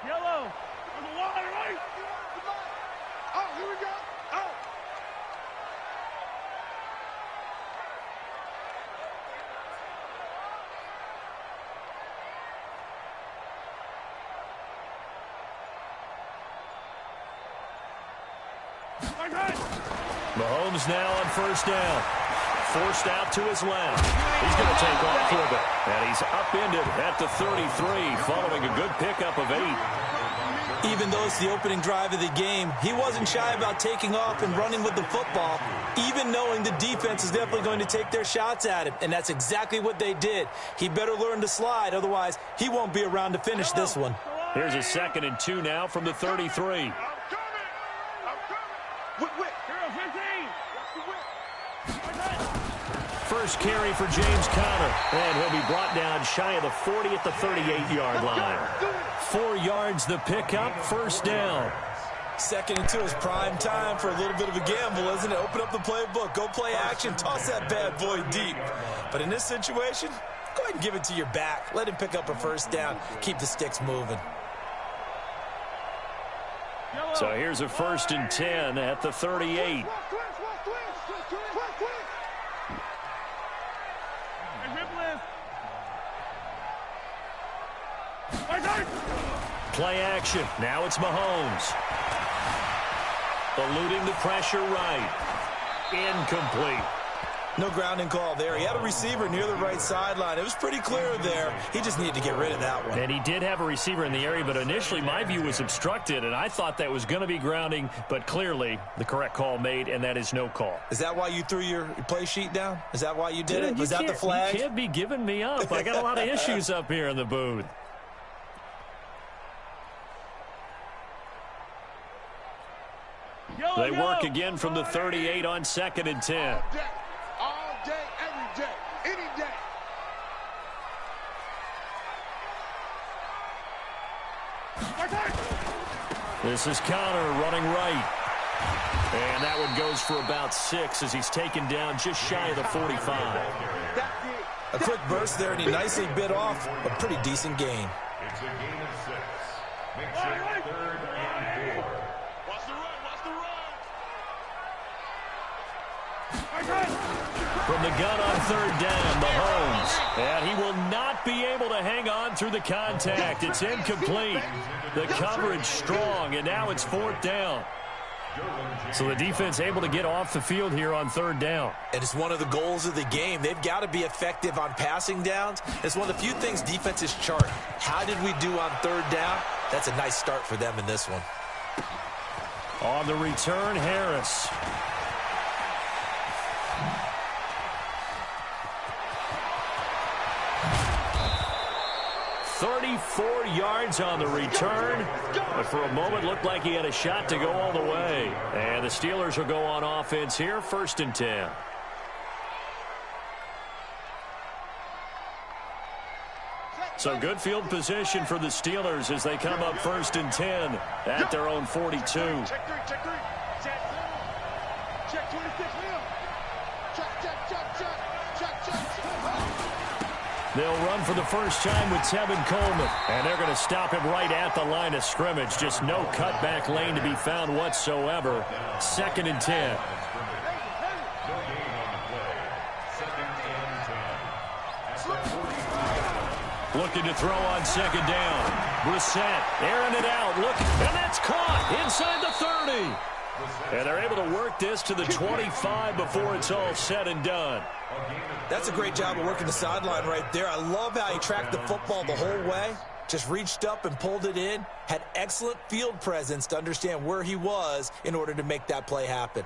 Yellow. On the line, right? Oh, here we go. Oh. Mahomes now on first down. Forced out to his left. He's going to take off with it. And he's upended at the 33 following a good pickup of 8. Even though it's the opening drive of the game, he wasn't shy about taking off and running with the football, even knowing the defense is definitely going to take their shots at him. And that's exactly what they did. He better learn to slide, otherwise he won't be around to finish this one. Here's a 2nd and 2 now from the 33. First carry for James Conner, and he'll be brought down shy of the 40 at the 38-yard line. 4 yards the pickup, first down. 2nd and 2 is prime time for a little bit of a gamble, isn't it? Open up the playbook, go play action, toss that bad boy deep. But in this situation, go ahead and give it to your back. Let him pick up a first down, keep the sticks moving. So here's a 1st and 10 at the 38. Play action. Now it's Mahomes. Eluding the pressure right. Incomplete. No grounding call there. He had a receiver near the right sideline. It was pretty clear there. He just needed to get rid of that one. And he did have a receiver in the area, but initially my view was obstructed, and I thought that was going to be grounding, but clearly the correct call made, and that is no call. Is that why you threw your play sheet down? Is that why you did it? Was that the flag? You can't be giving me up. I got a lot of issues up here in the booth. They work again from the 38 on 2nd and 10. All day, every day, any day. This is Conner running right. And that one goes for about 6 as he's taken down just shy of the 45. A quick burst there, and he nicely bit off a pretty decent gain. It's a gain of 6. Makes it 3rd and 4. Watch the run, watch the run. From the gun on 3rd down, Mahomes. And he will not be able to hang on through the contact. It's incomplete. The coverage strong, and now it's 4th down. So the defense able to get off the field here on 3rd down. And it's one of the goals of the game. They've got to be effective on passing downs. It's one of the few things defenses chart. How did we do on 3rd down? That's a nice start for them in this one. On the return, Harris. "34 yards on the return, but for a moment looked like he had a shot to go all the way. And the Steelers will go on offense here, 1st and 10. So good field position for the Steelers as they come up 1st and 10 at their own 42. Check 3, check 3. Check 26, check. They'll run for the first time with Tevin Coleman, and they're going to stop him right at the line of scrimmage. Just no cutback lane to be found whatsoever. 2nd and 10. Looking to throw on 2nd down. Brissett airing it out. Look, and that's caught inside the 30. And they're able to work this to the 25 before it's all said and done. That's a great job of working the sideline right there. I love how he tracked the football the whole way. Just reached up and pulled it in. Had excellent field presence to understand where he was in order to make that play happen.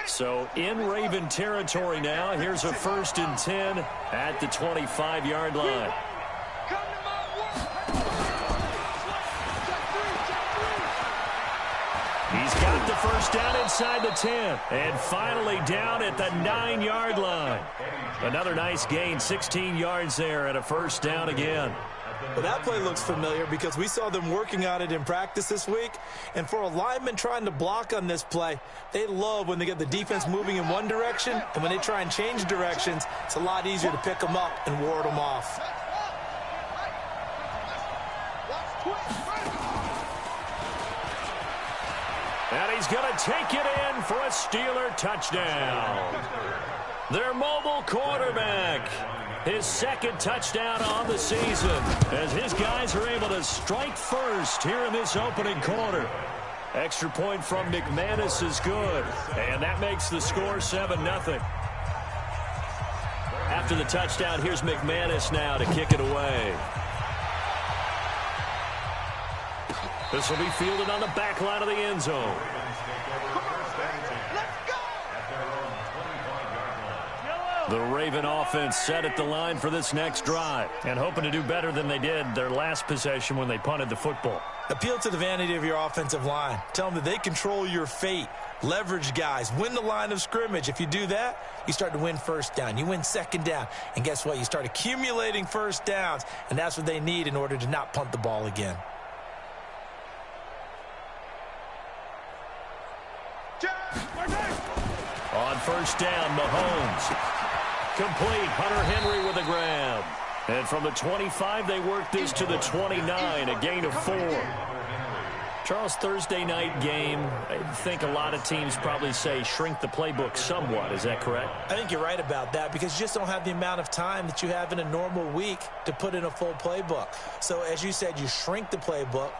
So in Raven territory now. Here's a 1st and 10 at the 25-yard line. He's got the first down inside the 10. And finally down at the 9-yard line. Another nice gain, 16 yards there, and a first down again. Well, that play looks familiar because we saw them working on it in practice this week. And for a lineman trying to block on this play, they love when they get the defense moving in one direction, and when they try and change directions, it's a lot easier to pick them up and ward them off. And he's going to take it in for a Steeler touchdown. Their mobile quarterback, his second touchdown on the season, as his guys are able to strike first here in this opening quarter. Extra point from McManus is good, and that makes the score 7-0. After the touchdown, here's McManus now to kick it away. This will be fielded on the back line of the end zone. The Raven offense set at the line for this next drive and hoping to do better than they did their last possession when they punted the football. Appeal to the vanity of your offensive line. Tell them that they control your fate. Leverage guys. Win the line of scrimmage. If you do that, you start to win first down. You win second down. And guess what? You start accumulating first downs, and that's what they need in order to not punt the ball again. On first down, Mahomes. Complete. Hunter Henry with a grab. And from the 25, they work this to the 29, a gain of 4. Charles, Thursday night game, I think a lot of teams probably say shrink the playbook somewhat. Is that correct? I think you're right about that because you just don't have the amount of time that you have in a normal week to put in a full playbook. So as you said, you shrink the playbook.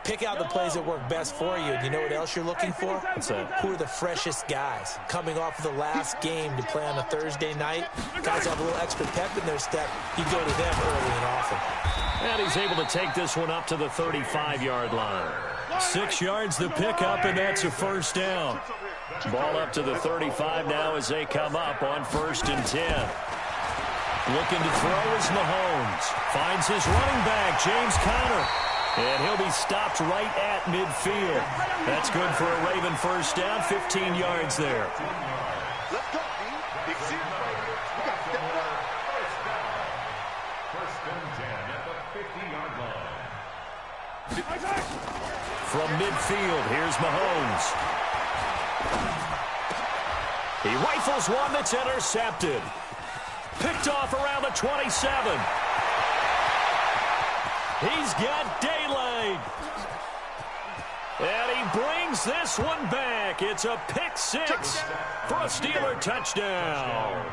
Pick out the plays that work best for you. And you know what else you're looking for? What's that? Who are the freshest guys? Coming off of the last game to play on a Thursday night, guys have a little extra pep in their step. You go to them early and often. And he's able to take this one up to the 35-yard line. 6 yards the pickup, and that's a first down. Ball up to the 35 now as they come up on 1st and 10. Looking to throw is Mahomes. Finds his running back, James Conner. And he'll be stopped right at midfield. That's good for a Raven first down, 15 yards there. Let's go, Big C. We got to step up. First and 10 at the 50-yard line. From midfield, here's Mahomes. He rifles one that's intercepted. Picked off around the 27. He's got daylight. And he brings this one back. It's a pick six for a Steeler touchdown.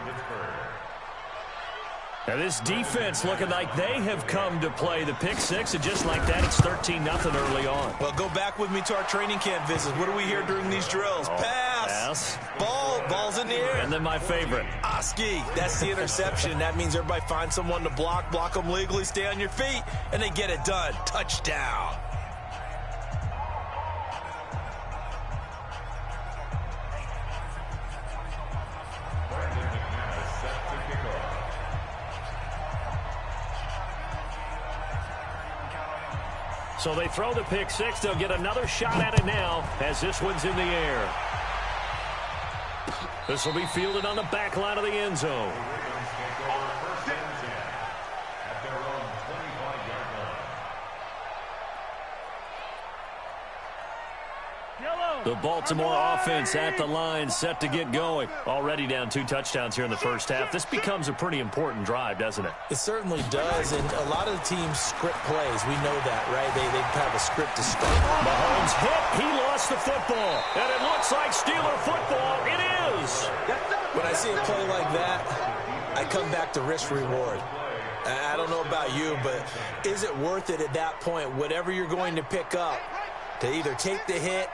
Now this defense looking like they have come to play the pick six, and just like that, it's 13-0 early on. Well, go back with me to our training camp visits. What do we hear during these drills? Pass. Ball's in the air. And then my favorite. Oski. That's the interception. That means everybody finds someone to block them legally, stay on your feet, and they get it done. Touchdown. So they throw the pick six. They'll get another shot at it now as this one's in the air. This will be fielded on the back line of the end zone. The Baltimore offense at the line, set to get going. Already down 2 touchdowns here in the first half. This becomes a pretty important drive, doesn't it? It certainly does, and a lot of the teams script plays. We know that, right? They have a script to start. Mahomes hit. He lost the football. And it looks like Steeler football. It is. When I see a play like that, I come back to risk-reward. I don't know about you, but is it worth it at that point, whatever you're going to pick up, to either take the hit,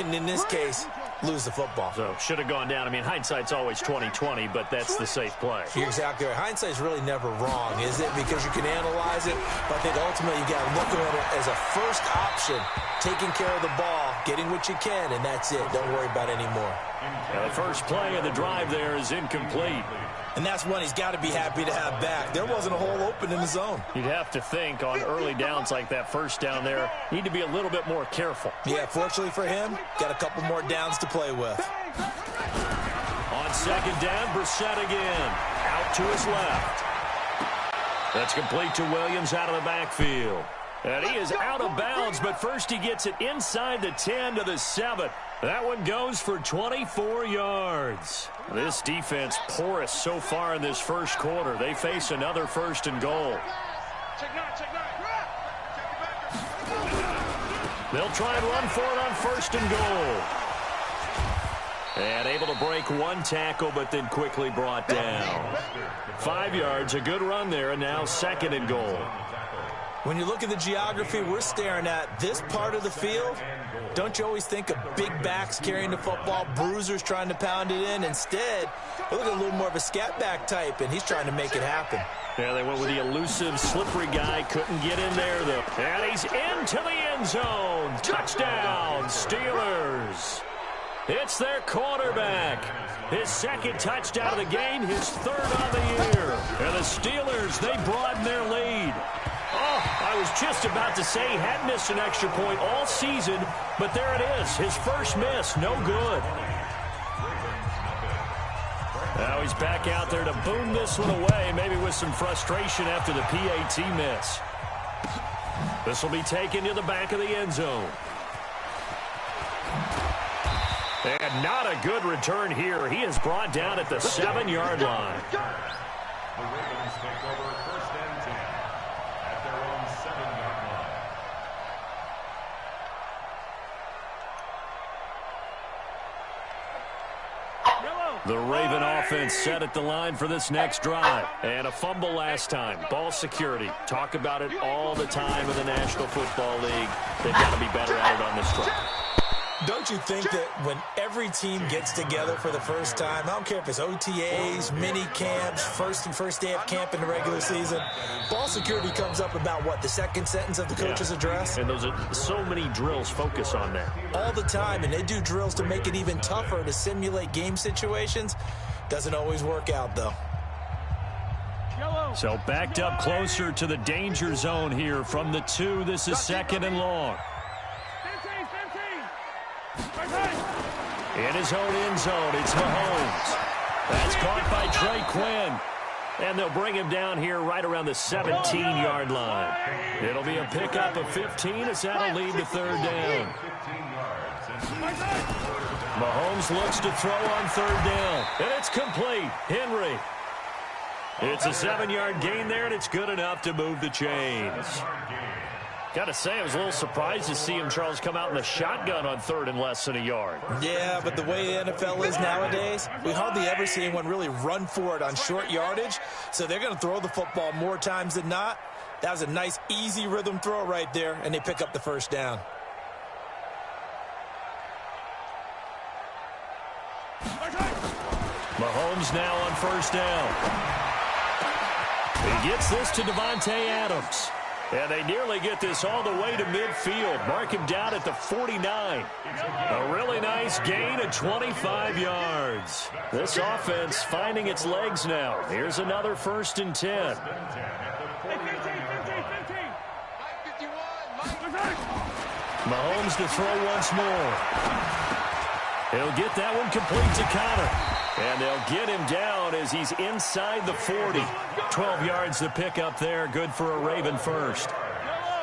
and in this case, lose the football? So, should have gone down. I mean, hindsight's always 20/20, but that's the safe play. You're exactly right. Hindsight's really never wrong, is it? Because you can analyze it, but I think ultimately you got to look at it as a first option, taking care of the ball, getting what you can, and that's it. Don't worry about it anymore. The first play of the drive there is incomplete. And that's one he's got to be happy to have back. There wasn't a hole open in the zone. You'd have to think on early downs like that first down there, need to be a little bit more careful. Yeah, fortunately for him, got a couple more downs to play with. On second down, Brissett again. Out to his left. That's complete to Williams out of the backfield. And he is out of bounds, but first he gets it inside the 10 to the 7. That one goes for 24 yards. This defense porous so far in this first quarter. They face another 1st and goal. They'll try and run for it on 1st and goal. And able to break one tackle, but then quickly brought down. 5 yards, a good run there, and now 2nd and goal. When you look at the geography we're staring at, this part of the field, don't you always think of big backs carrying the football, bruisers trying to pound it in? Instead, look at a little more of a scat back type, and he's trying to make it happen. Yeah, they went with the elusive, slippery guy. Couldn't get in there, though. And he's into the end zone. Touchdown, Steelers. It's their quarterback. His 2nd touchdown of the game, his 3rd on the year. And the Steelers, they broaden their lead. Oh, I was just about to say he hadn't missed an extra point all season, but there it is, his first miss, no good. Now he's back out there to boom this one away, maybe with some frustration after the PAT miss. This will be taken to the back of the end zone. And not a good return here. He is brought down at the 7-yard line. The Ravens take over 1st and 10 at their own 7-yard line. The Raven offense set at the line for this next drive. And a fumble last time. Ball security. Talk about it all the time in the National Football League. They've got to be better at it on this drive. Don't you think that when every team gets together for the first time, I don't care if it's OTAs, mini camps, first day of camp in the regular season, ball security comes up about what, the 2nd sentence of the coach's address? And those are so many drills focus on that. All the time, and they do drills to make it even tougher to simulate game situations. Doesn't always work out, though. So backed up closer to the danger zone here from the 2. This is 2nd and long. In his own end zone, it's Mahomes. That's caught by Trey Quinn. And they'll bring him down here right around the 17-yard line. It'll be a pickup of 15 as that'll lead to 3rd down. Mahomes looks to throw on 3rd down. And it's complete. Henry. It's a 7-yard gain there, and it's good enough to move the chains. Got to say, I was a little surprised to see him, Charles, come out in the shotgun on 3rd and less than a yard. Yeah, but the way the NFL is nowadays, we hardly ever see anyone really run for it on short yardage. So they're going to throw the football more times than not. That was a nice, easy rhythm throw right there, and they pick up the 1st down. Mahomes now on 1st down. He gets this to Devontae Adams. And they nearly get this all the way to midfield. Mark him down at the 49. A really nice gain of 25 yards. This offense finding its legs now. Here's another 1st and 10. Mahomes to throw once more. He'll get that one complete to Connor. And they'll get him down as he's inside the 40. 12 yards to pick up there. Good for a Raven first.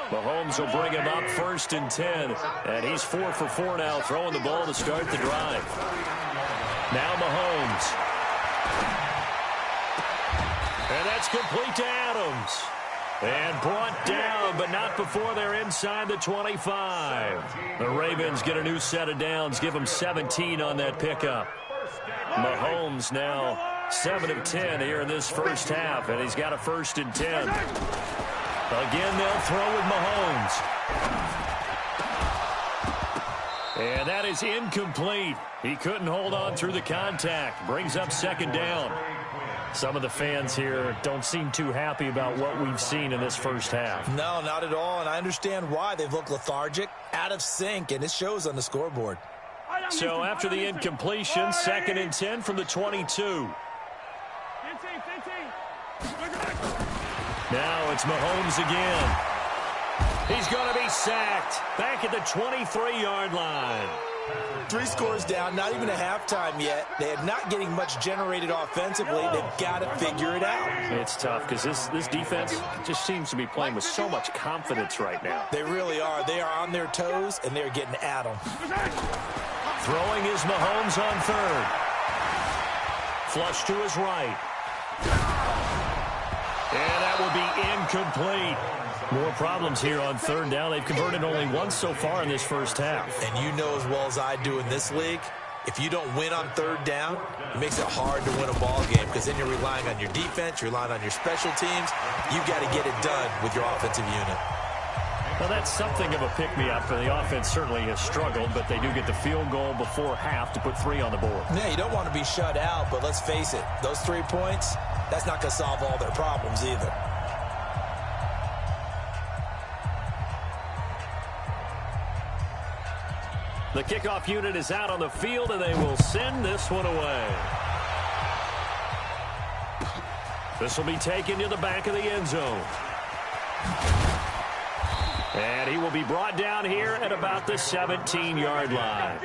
Mahomes will bring him up 1st and 10. And he's 4 for 4 now, throwing the ball to start the drive. Now Mahomes. And that's complete to Adams. And brought down, but not before they're inside the 25. The Ravens get a new set of downs, give them 17 on that pickup. Mahomes now 7 of 10 here in this first half, and he's got a 1st and 10. Again, they'll throw with Mahomes. And that is incomplete. He couldn't hold on through the contact. Brings up 2nd down. Some of the fans here don't seem too happy about what we've seen in this first half. No, not at all, and I understand why. They've looked lethargic, out of sync, and it shows on the scoreboard. So after the incompletion, 2nd and 10 from the 22. Now it's Mahomes again. He's going to be sacked back at the 23-yard line. 3 scores down, not even a halftime yet. They are not getting much generated offensively. They've got to figure it out. It's tough because this defense just seems to be playing with so much confidence right now. They really are. They are on their toes, and they're getting at them. Throwing is Mahomes on third. Flush to his right. And that will be incomplete. More problems here on third down. They've converted only once so far in this first half. And you know as well as I do in this league, if you don't win on third down, it makes it hard to win a ball game because then you're relying on your defense, you're relying on your special teams. You've got to get it done with your offensive unit. Well, that's something of a pick-me-up. The offense certainly has struggled, but they do get the field goal before half to put 3 on the board. Yeah, you don't want to be shut out, but let's face it, those 3 points, that's not going to solve all their problems either. The kickoff unit is out on the field, and they will send this one away. This will be taken to the back of the end zone. And he will be brought down here at about the 17-yard line.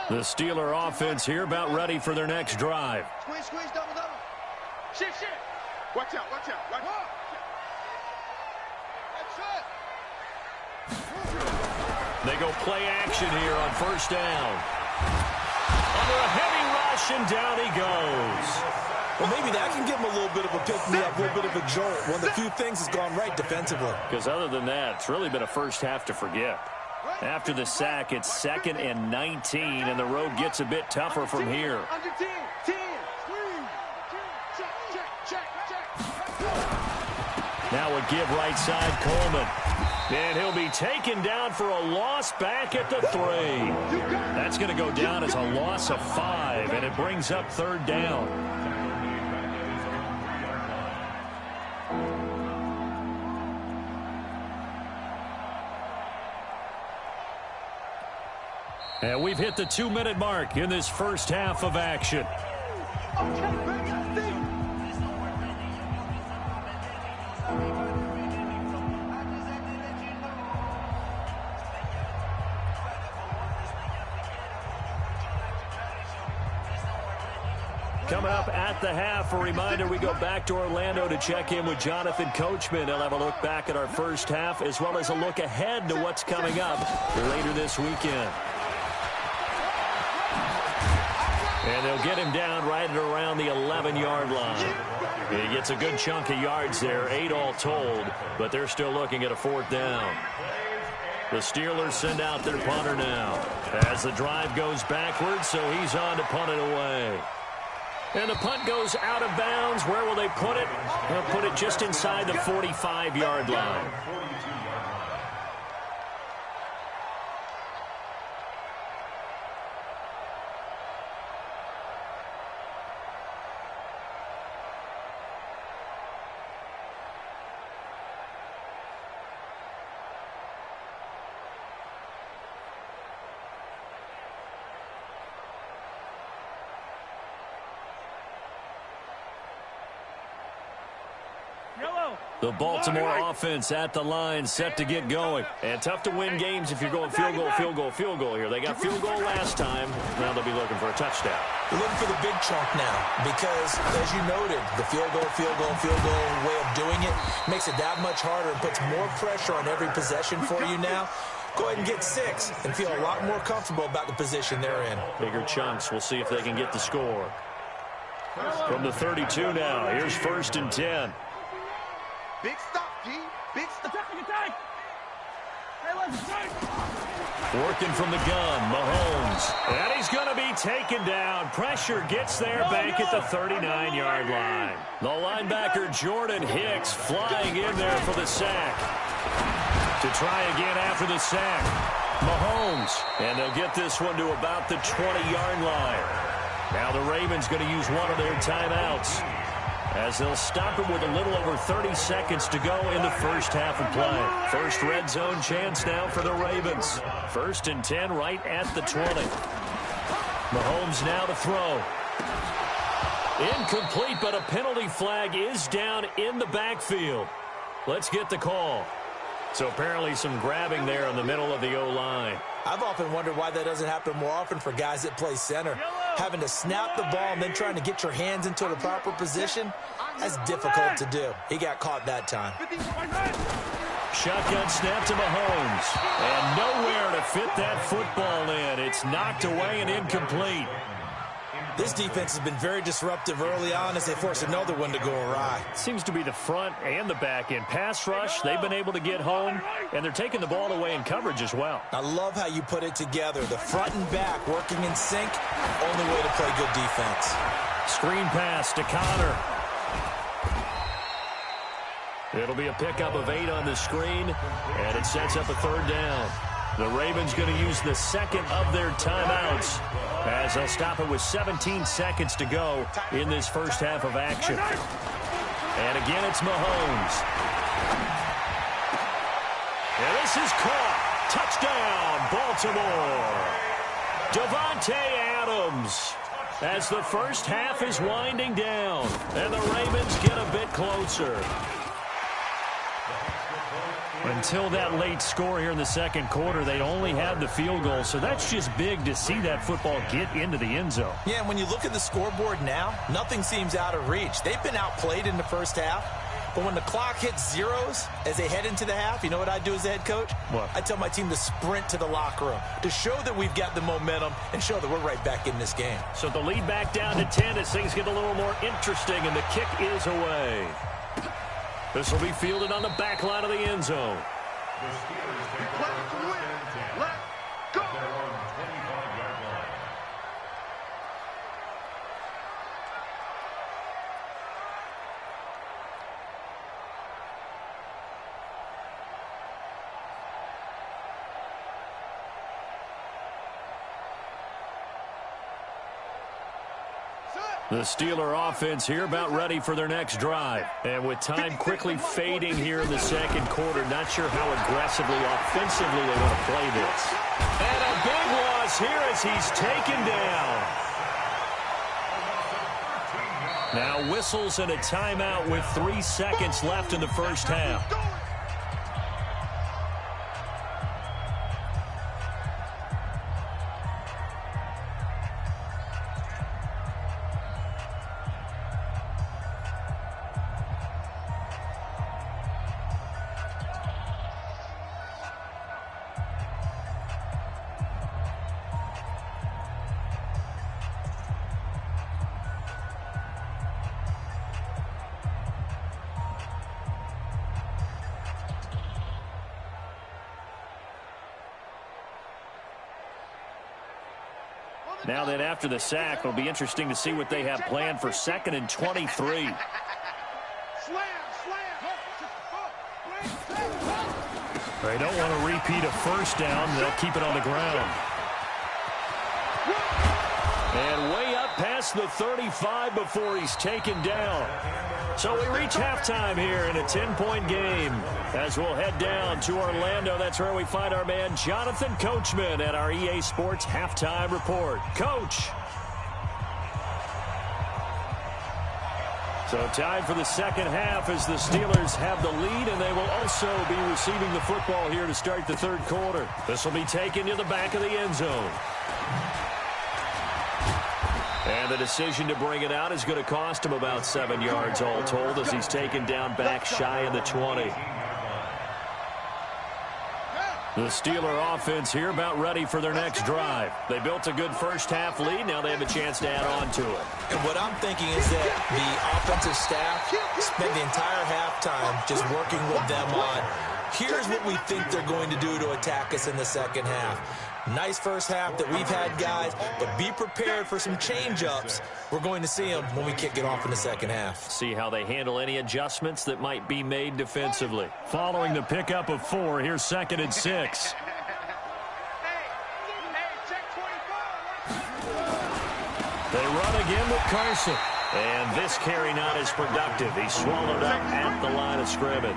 The Steeler offense here about ready for their next drive. Squeeze, squeeze, double, double. Shit, shit. Watch out, watch out, watch out. They go play action here on first down. Under a heavy rush, and down he goes. Well, maybe that can give him a little bit of a pick-me-up, a little bit of a jolt. One of the few things has gone right defensively. Because other than that, it's really been a first half to forget. After the sack, it's 2nd and 19, and the road gets a bit tougher from here. Under 10, 10. Check, check, check, check. Now a give right side, Coleman. And he'll be taken down for a loss back at the 3. That's going to go down as a loss of 5, and it brings up third down. And we've hit the 2-minute mark in this first half of action. Coming up at the half, a reminder, we go back to Orlando to check in with Jonathan Coachman. He'll have a look back at our first half as well as a look ahead to what's coming up later this weekend. And they'll get him down right at around the 11-yard line. He gets a good chunk of yards there, 8 all told, but they're still looking at a 4th down. The Steelers send out their punter now as the drive goes backwards, so he's on to punt it away. And the punt goes out of bounds. Where will they put it? They'll put it just inside the 45-yard line. The Baltimore offense at the line, set to get going. And tough to win games if you're going field goal, field goal, field goal here. They got field goal last time. Now they'll be looking for a touchdown. They're looking for the big chunk now because, as you noted, the field goal way of doing it makes it that much harder and puts more pressure on every possession for you now. Go ahead and get 6 and feel a lot more comfortable about the position they're in. Bigger chunks. We'll see if they can get the score. From the 32 now, here's 1st and 10. Big stop, G. Big stop. Attack. Hey, let's attack. Working from the gun, Mahomes. And he's going to be taken down. Pressure gets there back at the 39-yard line. The linebacker, Jordan Hicks, flying in there for the sack. To try again after the sack. Mahomes. And they'll get this one to about the 20-yard line. Now the Ravens going to use one of their timeouts, as they'll stop it with a little over 30 seconds to go in the first half of play. First red zone chance now for the Ravens. 1st and 10 right at the 20. Mahomes now to throw. Incomplete, but a penalty flag is down in the backfield. Let's get the call. So apparently some grabbing there in the middle of the O-line. I've often wondered why that doesn't happen more often for guys that play center. Having to snap the ball and then trying to get your hands into the proper position, that's difficult to do. He got caught that time. Shotgun snap to Mahomes. And nowhere to fit that football in. It's knocked away and incomplete. This defense has been very disruptive early on as they force another one to go awry. Seems to be the front and the back end. Pass rush, they've been able to get home, and they're taking the ball away in coverage as well. I love how you put it together. The front and back working in sync, only way to play good defense. Screen pass to Connor. It'll be a pickup of 8 on the screen, and it sets up a third down. The Ravens going to use the second of their timeouts as they'll stop it with 17 seconds to go in this first half of action. And again, it's Mahomes. And this is caught. Touchdown, Baltimore. Davante Adams as the first half is winding down, and the Ravens get a bit closer. Until that late score here in the second quarter, they only had the field goal, so that's just big to see that football get into the end zone. Yeah, and when you look at the scoreboard now, nothing seems out of reach. They've been outplayed in the first half, but when the clock hits zeros as they head into the half, you know what I do as the head coach? What? I tell my team to sprint to the locker room to show that we've got the momentum and show that we're right back in this game. So the lead back down to 10 as things get a little more interesting, and the kick is away. This will be fielded on the back line of the end zone. The Steeler offense here about ready for their next drive. And with time quickly fading here in the second quarter, not sure how aggressively, offensively they want to play this. And a big loss here as he's taken down. Now whistles and a timeout with 3 seconds left in the first half. Now then, after the sack, it'll be interesting to see what they have planned for 2nd and 23. They don't want to repeat a first down. They'll keep it on the ground. And way up past the 35 before he's taken down. So we reach halftime here in a 10-point game. As we'll head down to Orlando, that's where we find our man Jonathan Coachman at our EA Sports Halftime Report. Coach. So time for the second half as the Steelers have the lead, and they will also be receiving the football here to start the third quarter. This will be taken to the back of the end zone. And the decision to bring it out is going to cost him about 7 yards all told as he's taken down back shy of the 20. The Steeler offense here about ready for their next drive. They built a good first half lead. Now they have a chance to add on to it. And what I'm thinking is that the offensive staff spent the entire halftime just working with them on, here's what we think they're going to do to attack us in the second half. Nice first half that we've had, guys, but be prepared for some change-ups. We're going to see them when we kick it off in the second half. See how they handle any adjustments that might be made defensively. Following the pickup of 4, here's 2nd and 6. They run again with Carson. And this carry not as productive. He swallowed up at the line of scrimmage.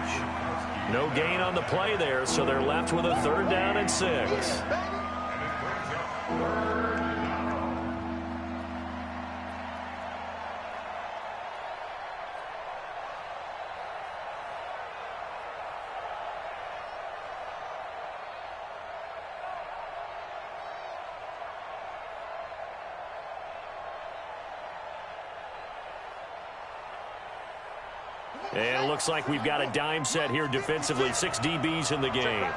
No gain on the play there, so they're left with a 3rd down and 6. And it looks like we've got a dime set here defensively. 6 DBs in the game.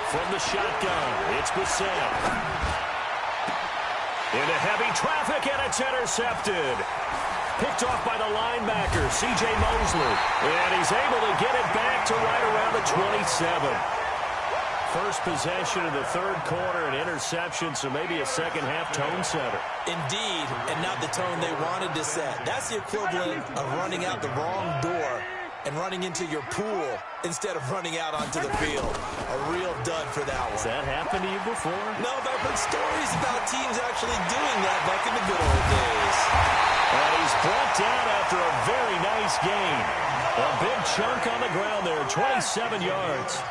From the shotgun, it's Brissett. Into heavy traffic, and it's intercepted. Picked off by the linebacker, C.J. Mosley. And he's able to get it back to right around the 27. First possession of the third quarter, an interception, so maybe a second-half tone setter. Indeed, and not the tone they wanted to set. That's the equivalent of running out the wrong door and running into your pool instead of running out onto the field. A real dud for that one. Has that happened to you before? No, but I've heard stories about teams actually doing that back in the good old days. And he's brought down after a very nice gain. A big chunk on the ground there, 27 yards.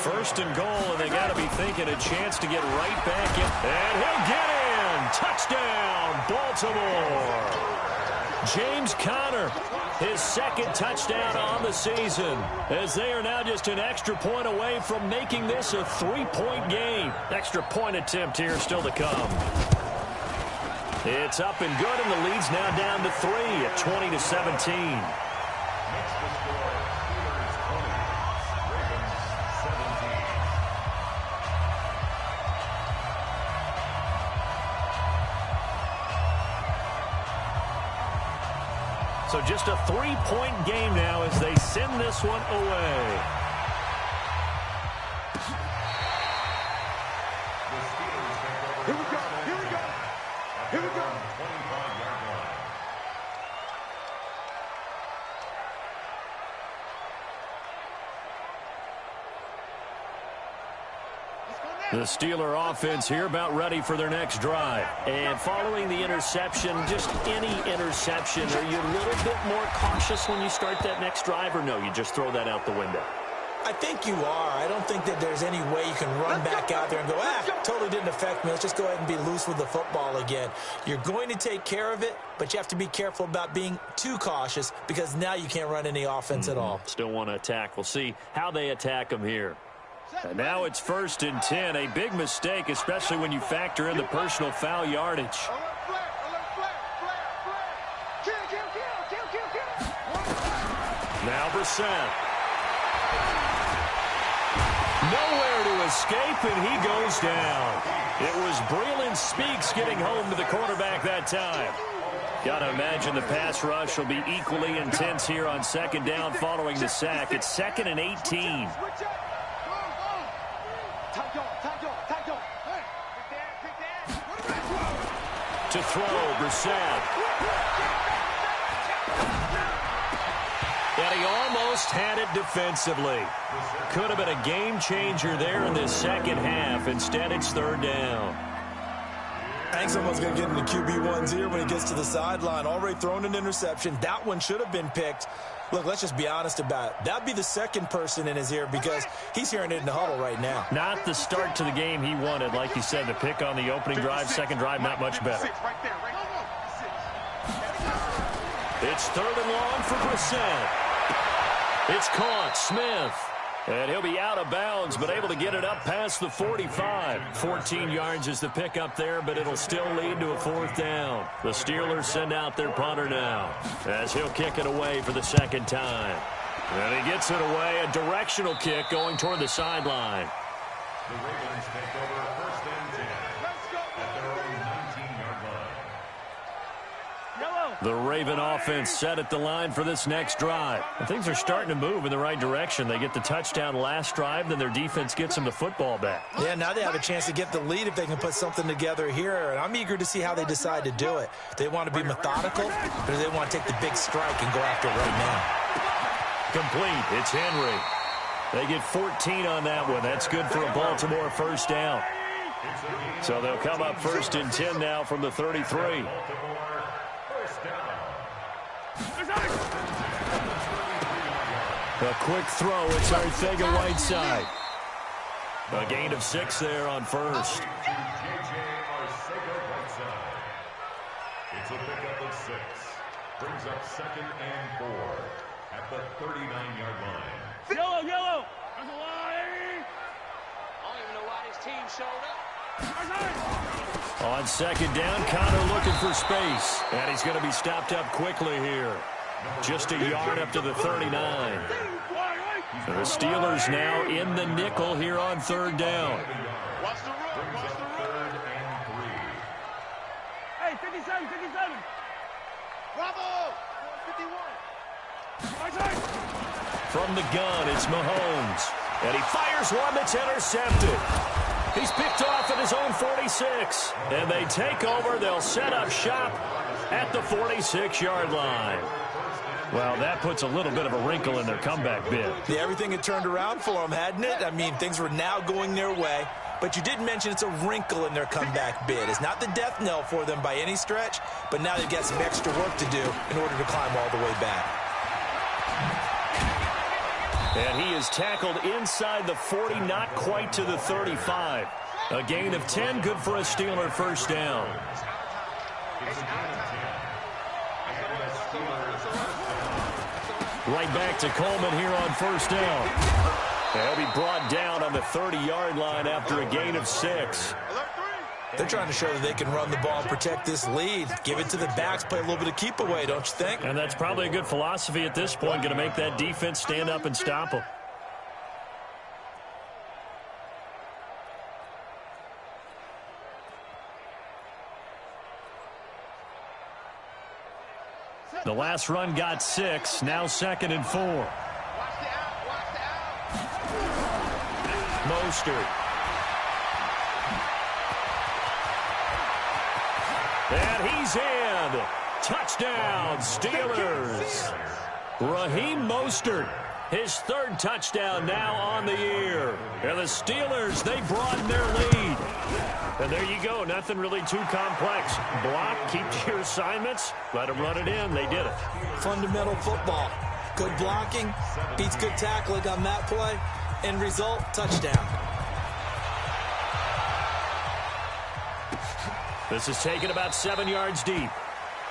First and goal, and they got to be thinking a chance to get right back in. And he'll get in. Touchdown, Baltimore. James Conner, his second touchdown on the season, as they are now just an extra point away from making this a 3-point game. Extra point attempt here still to come. It's up and good, and the lead's now down to 3 at 20-17. So just a 3-point game now as they send this one away. Here we go. Here we go. Here we go. The Steeler offense here about ready for their next drive. And following the interception, just any interception, are you a little bit more cautious when you start that next drive, or no, you just throw that out the window? I think you are. I don't think that there's any way you can run back out there and go, totally didn't affect me. Let's just go ahead and be loose with the football again. You're going to take care of it, but you have to be careful about being too cautious because now you can't run any offense at all. Still want to attack. We'll see how they attack them here. And now it's 1st and 10. A big mistake, especially when you factor in the personal foul yardage. Now Brissett. Nowhere to escape, and he goes down. It was Breeland Speaks getting home to the quarterback that time. Got to imagine the pass rush will be equally intense here on 2nd down following the sack. It's 2nd and 18. To throw, Brissett. And he almost had it defensively. Could have been a game changer there in this second half. Instead, it's 3rd down. I think someone's going to get in the QB1's ear when he gets to the sideline. Already thrown an interception. That one should have been picked. Look, let's just be honest about it. That'd be the second person in his ear because he's hearing it in the huddle right now. Not the start to the game he wanted. Like you said, the pick on the opening drive, second drive, not much better. It's 3rd and long for Brissett. It's caught. Smith. And he'll be out of bounds, but able to get it up past the 45. 14 yards is the pickup there, but it'll still lead to a 4th down. The Steelers send out their punter now, as he'll kick it away for the second time. And he gets it away, a directional kick going toward the sideline. The Ravens take over 1st and 10 at their own 19-yard line. The Raven offense set at the line for this next drive. And things are starting to move in the right direction. They get the touchdown last drive, then their defense gets them the football back. Yeah, now they have a chance to get the lead if they can put something together here. And I'm eager to see how they decide to do it. They want to be methodical, or do they want to take the big strike and go after it right now? Complete. It's Henry. They get 14 on that one. That's good for a Baltimore 1st down. So they'll come up 1st and 10 now from the 33. A quick throw. It's Arcega-Whiteside. A gain of 6 there on 1st. It's a pickup of 6. Brings up 2nd and 4 at the 39-yard line. Yellow! There's a line! I don't even know why this team showed up. On second down, Connor looking for space. And he's going to be stopped up quickly here. Just a yard up to the 39. The Steelers now in the nickel here on third down. Watch the run. Watch the run. Hey, 57, 57. Bravo. 51. From the gun, it's Mahomes. And he fires one that's intercepted. He's picked off at his own 46. And they take over. They'll set up shop at the 46-yard line. Well, that puts a little bit of a wrinkle in their comeback bid. Yeah, everything had turned around for them, hadn't it? I mean, things were now going their way. But you did mention it's a wrinkle in their comeback bid. It's not the death knell for them by any stretch, but now they've got some extra work to do in order to climb all the way back. And he is tackled inside the 40, not quite to the 35. A gain of 10, good for a Steeler first down. Right back to Coleman here on first down. He'll be brought down on the 30-yard line after a gain of 6. They're trying to show that they can run the ball and protect this lead. Give it to the backs, play a little bit of keep away, don't you think? And that's probably a good philosophy at this point, going to make that defense stand up and stop them. The last run got 6, now 2nd and 4. Mostert. And he's in. Touchdown, Steelers. Raheem Mostert, his 3rd touchdown now on the year. And the Steelers, they broaden their lead. And there you go, nothing really too complex. Block, keep to your assignments, let them run it in. They did it. Fundamental football. Good blocking, beats good tackling on that play. End result, touchdown. This is taken about 7 yards deep.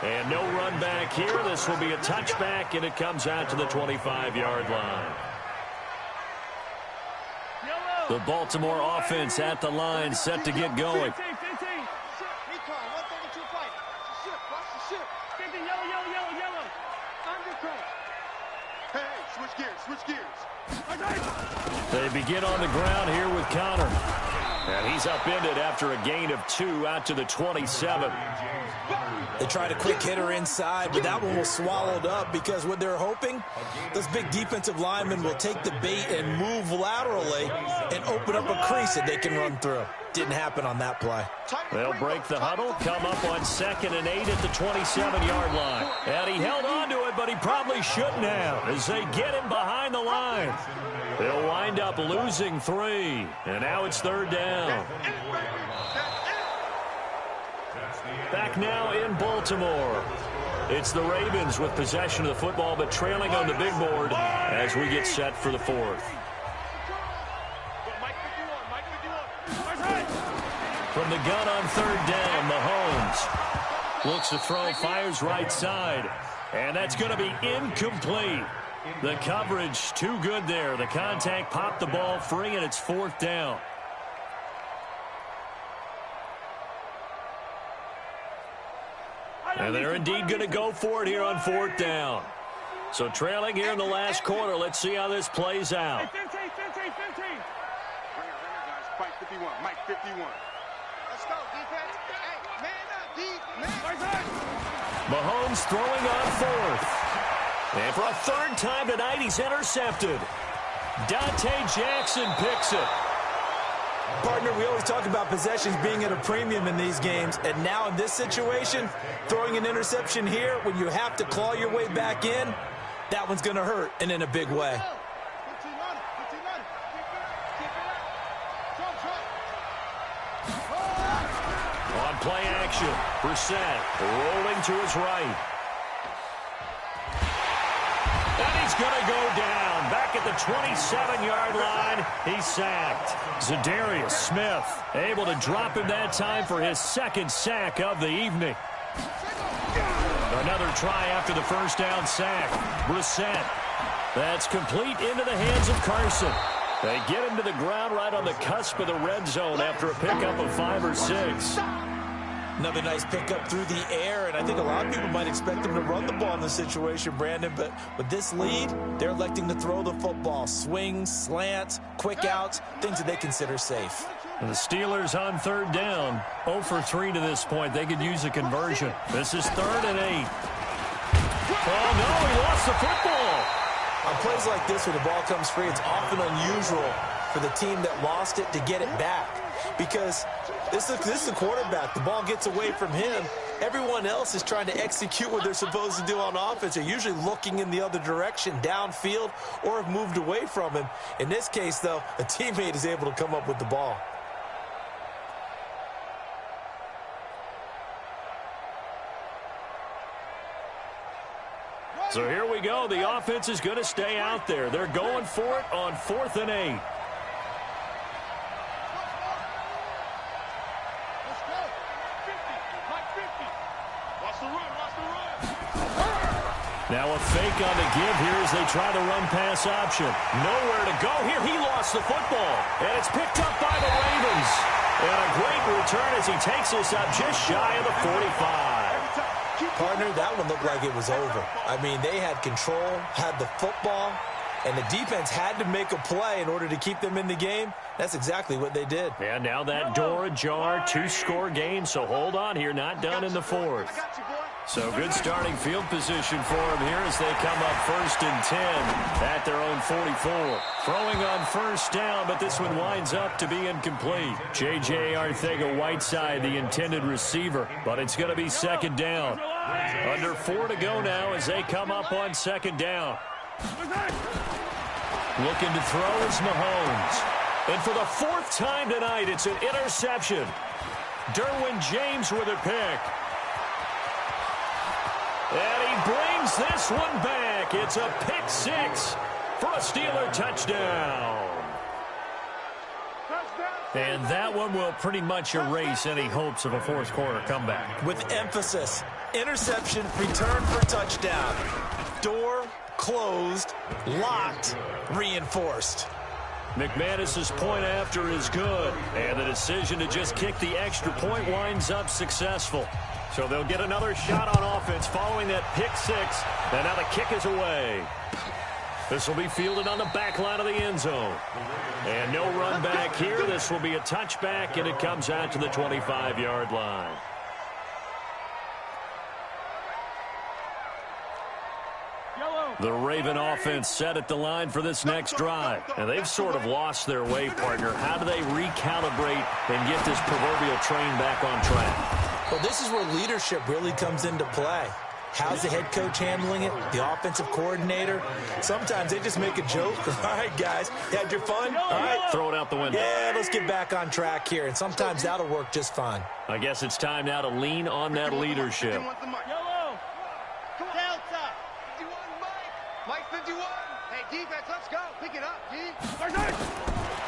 And no run back here. This will be a touchback, and it comes out to the 25-yard line. The Baltimore offense at the line, set to get going. They begin on the ground here with Connor. And he's upended after a gain of 2 out to the 27. They tried a quick hitter inside, but that one was swallowed up because what they're hoping, those big defensive linemen will take the bait and move laterally and open up a crease that they can run through. Didn't happen on that play. They'll break the huddle, come up on 2nd and 8 at the 27-yard line. And he held on to it, but he probably shouldn't have as they get him behind the line. They'll wind up losing 3, and now it's 3rd down. Back now in Baltimore. It's the Ravens with possession of the football, but trailing on the big board as we get set for the 4th. From the gun on 3rd down, Mahomes looks to throw, fires right side, and that's going to be incomplete. The coverage too good there. The contact popped the ball free, and it's 4th down. And they're indeed going to go for it here on 4th down. So trailing here in the last quarter. Let's see how this plays out. 15. Bring it, guys. Fight 51. Mike 51. Let's go, defense. Hey, man up, defense. Mahomes throwing on 4th. And for a 3rd time tonight, he's intercepted. Dante Jackson picks it. Partner, we always talk about possessions being at a premium in these games, and now in this situation, throwing an interception here when you have to claw your way back in, that one's going to hurt, and in a big way. On play action, Brissett rolling to his right. And he's going to go down. Back at the 27-yard line, he's sacked. Zadarius Smith able to drop him that time for his 2nd sack of the evening. Another try after the 1st down sack. Brissett. That's complete into the hands of Carson. They get him to the ground right on the cusp of the red zone after a pickup of 5 or 6. Another nice pickup through the air, and I think a lot of people might expect them to run the ball in this situation, Brandon, but with this lead, they're electing to throw the football. Swings, slants, quick outs, things that they consider safe. And the Steelers on 3rd down, 0 for 3 to this point. They could use a conversion. This is 3rd and 8. Oh, no, he lost the football. On plays like this where the ball comes free, it's often unusual for the team that lost it to get it back because this is the quarterback. The ball gets away from him. Everyone else is trying to execute what they're supposed to do on offense. They're usually looking in the other direction, downfield, or have moved away from him. In this case, though, a teammate is able to come up with the ball. So here we go. The offense is going to stay out there. They're going for it on 4th and 8. Now a fake on the give here as they try the run-pass option. Nowhere to go here. He lost the football, and it's picked up by the Ravens. And a great return as he takes this up just shy of the 45. Partner, that one looked like it was over. I mean, they had control, had the football, and the defense had to make a play in order to keep them in the game. That's exactly what they did. And now that door ajar, 2-score game, so hold on here, not done in the 4th. So good starting field position for them here as they come up 1st and 10 at their own 44. Throwing on 1st down, but this one winds up to be incomplete. J.J. Arcega-Whiteside, the intended receiver, but it's going to be 2nd down. Under 4 to go now as they come up on 2nd down. Looking to throw is Mahomes. And for the 4th time tonight, it's an interception. Derwin James with a pick. And he brings this one back. It's a pick 6 for a Steeler touchdown. And that one will pretty much erase any hopes of a 4th quarter comeback. With emphasis, interception, return for touchdown. Door closed, locked, reinforced. McManus's point after is good. And the decision to just kick the extra point winds up successful. So they'll get another shot on offense following that pick 6. And now the kick is away. This will be fielded on the back line of the end zone. And no run back here. This will be a touchback, and it comes out to the 25-yard line. The Raven offense set at the line for this next drive. And they've sort of lost their way, partner. How do they recalibrate and get this proverbial train back on track? Well, this is where leadership really comes into play. How's the head coach handling it? The offensive coordinator? Sometimes they just make a joke. All right, guys, you had your fun? All right. Throw it out the window. Yeah, let's get back on track here. And sometimes that'll work just fine. I guess it's time now to lean on that leadership. Yellow. Delta. 51, Mike 51. Hey, defense, let's go. Pick it up, D.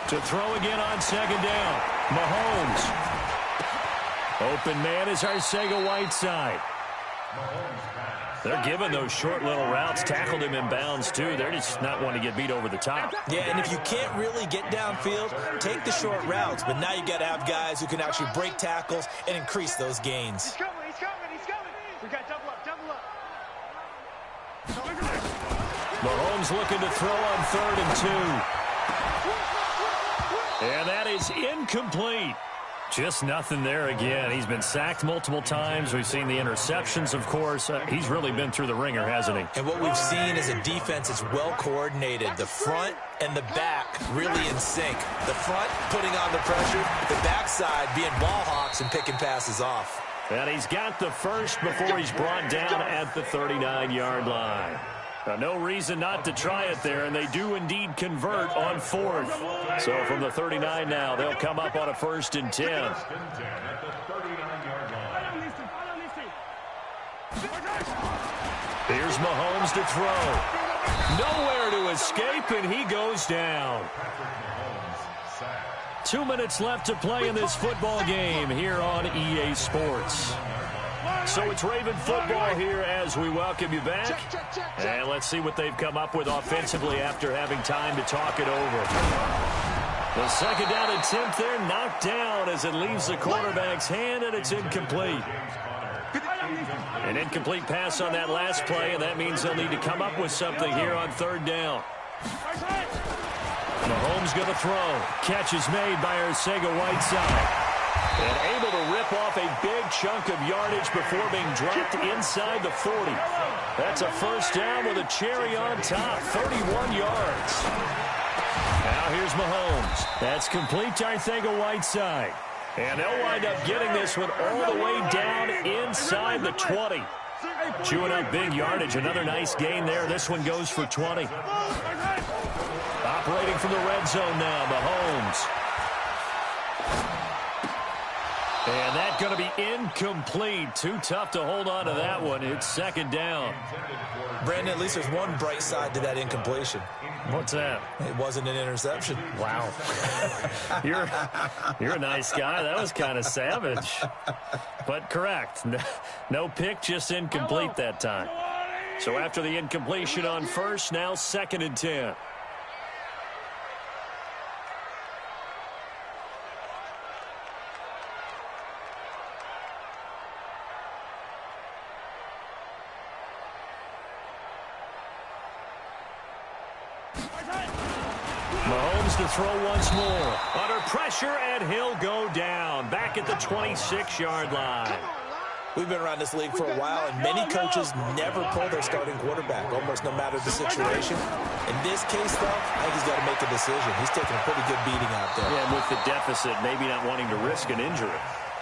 To throw again on 2nd down. Mahomes. Open man is Arcega-Whiteside. They're giving those short little routes. Tackled him in bounds, too. They're just not wanting to get beat over the top. Yeah, and if you can't really get downfield, take the short routes. But now you got to have guys who can actually break tackles and increase those gains. He's coming. We got double up. Mahomes looking to throw on 3rd and 2. And that is incomplete. Just nothing there again. He's been sacked multiple times. We've seen the interceptions, of course. He's really been through the ringer, hasn't he? And what we've seen is a defense that's well coordinated. The front and the back really in sync. The front putting on the pressure, the backside being ball hawks and picking passes off. And he's got the first before he's brought down at the 39-yard line. Now, no reason not to try it there, and they do indeed convert on 4th. So from the 39 now, they'll come up on a 1st and 10. Here's Mahomes to throw. Nowhere to escape, and he goes down. 2 minutes left to play in this football game here on EA Sports. So it's Raven football here as we welcome you back. And let's see what they've come up with offensively after having time to talk it over. The second down attempt there knocked down as it leaves the quarterback's hand, and it's incomplete. An incomplete pass on that last play, and that means they'll need to come up with something here on third down. Mahomes going to throw. Catch is made by Arcega-Whiteside. And able to rip off a big chunk of yardage before being dropped inside the 40. That's a first down with a cherry on top, 31 yards. Now here's Mahomes. That's complete to Arcega-Whiteside. And they'll wind up getting this one all the way down inside the 20. Chewing up big yardage. Another nice gain there. This one goes for 20. Operating from the red zone now, Mahomes. And that's going to be incomplete. Too tough to hold on to that one. It's second down. Brandon, at least there's one bright side to that incompletion. What's that? It wasn't an interception. Wow. You're a nice guy. That was kind of savage. But correct. No pick, just incomplete that time. So after the incompletion on first, now 2nd and 10. Mahomes to throw once more. Under pressure, and he'll go down. Back at the 26-yard line. We've been around this league for a while, and many coaches never pull their starting quarterback, almost no matter the situation. In this case, though, I think he's got to make a decision. He's taking a pretty good beating out there. Yeah, and with the deficit, maybe not wanting to risk an injury.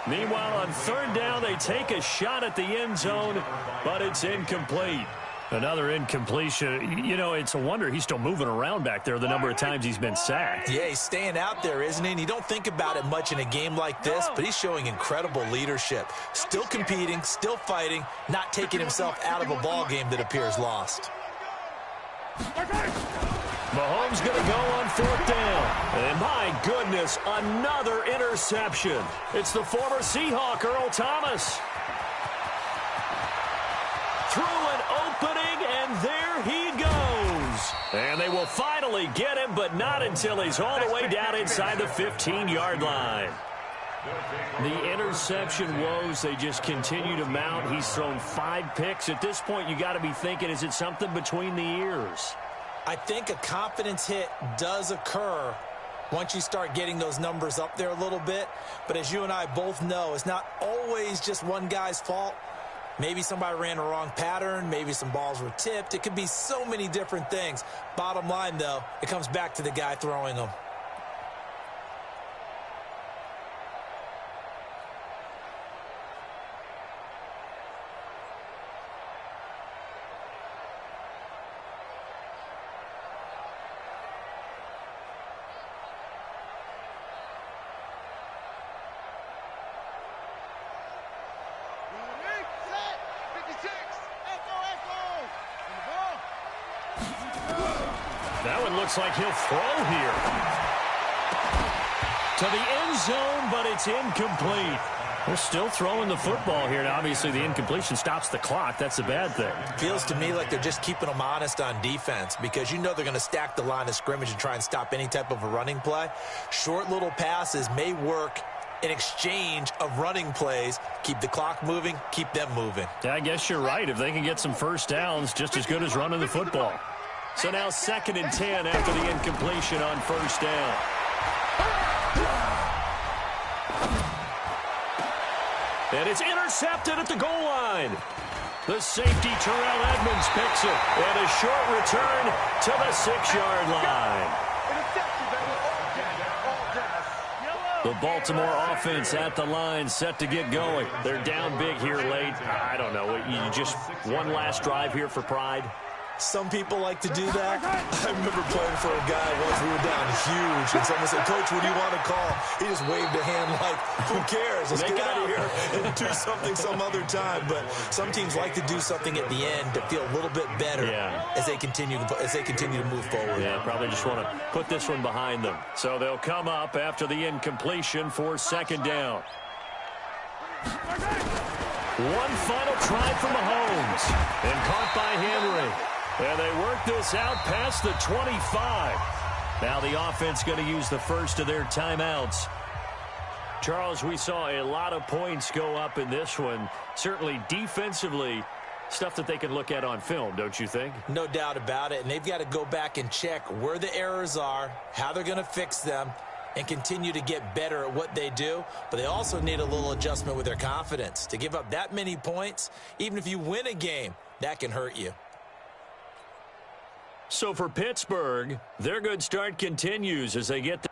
Meanwhile, on third down, they take a shot at the end zone, but it's incomplete. Another incompletion. You know, it's a wonder he's still moving around back there the number of times he's been sacked. Yeah, he's staying out there, isn't he? And you don't think about it much in a game like this, but he's showing incredible leadership. Still competing, still fighting, not taking himself out of a ball game that appears lost. Mahomes going to go on fourth down. And my goodness, another interception. It's the former Seahawk, Earl Thomas. Through an opening, and there he goes. And they will finally get him, but not until he's all the way down inside the 15-yard line. The interception woes, they just continue to mount. He's thrown 5 picks. At this point, you got to be thinking, is it something between the ears? I think a confidence hit does occur once you start getting those numbers up there a little bit. But as you and I both know, it's not always just one guy's fault. Maybe somebody ran the wrong pattern. Maybe some balls were tipped. It could be so many different things. Bottom line, though, it comes back to the guy throwing them. That one looks like he'll throw here. To the end zone, but it's incomplete. They're still throwing the football here. Now, obviously, the incompletion stops the clock. That's a bad thing. Feels to me like they're just keeping them honest on defense because you know they're going to stack the line of scrimmage and try and stop any type of a running play. Short little passes may work in exchange of running plays. Keep the clock moving, keep them moving. Yeah, I guess you're right. If they can get some first downs, just as good as running the football. So now 2nd and 10 after the incompletion on first down. And it's intercepted at the goal line. The safety, Terrell Edmonds, picks it. And a short return to the 6-yard line. The Baltimore offense at the line, set to get going. They're down big here late. I don't know. You just one last drive here for pride. Some people like to do that. I remember playing for a guy once. We were down huge, and someone said, "Coach, what do you want to call?" He just waved a hand like, "Who cares? Let's get out of here and do something some other time." But some teams like to do something at the end to feel a little bit better as they continue to move forward. Yeah, probably just want to put this one behind them. So they'll come up after the incompletion for 2nd down. One final try for Mahomes. And caught by Henry. And they work this out past the 25. Now the offense going to use the first of their timeouts. Charles, we saw a lot of points go up in this one. Certainly defensively, stuff that they can look at on film, don't you think? No doubt about it. And they've got to go back and check where the errors are, how they're going to fix them, and continue to get better at what they do. But they also need a little adjustment with their confidence. To give up that many points, even if you win a game, that can hurt you. So for Pittsburgh, their good start continues as they get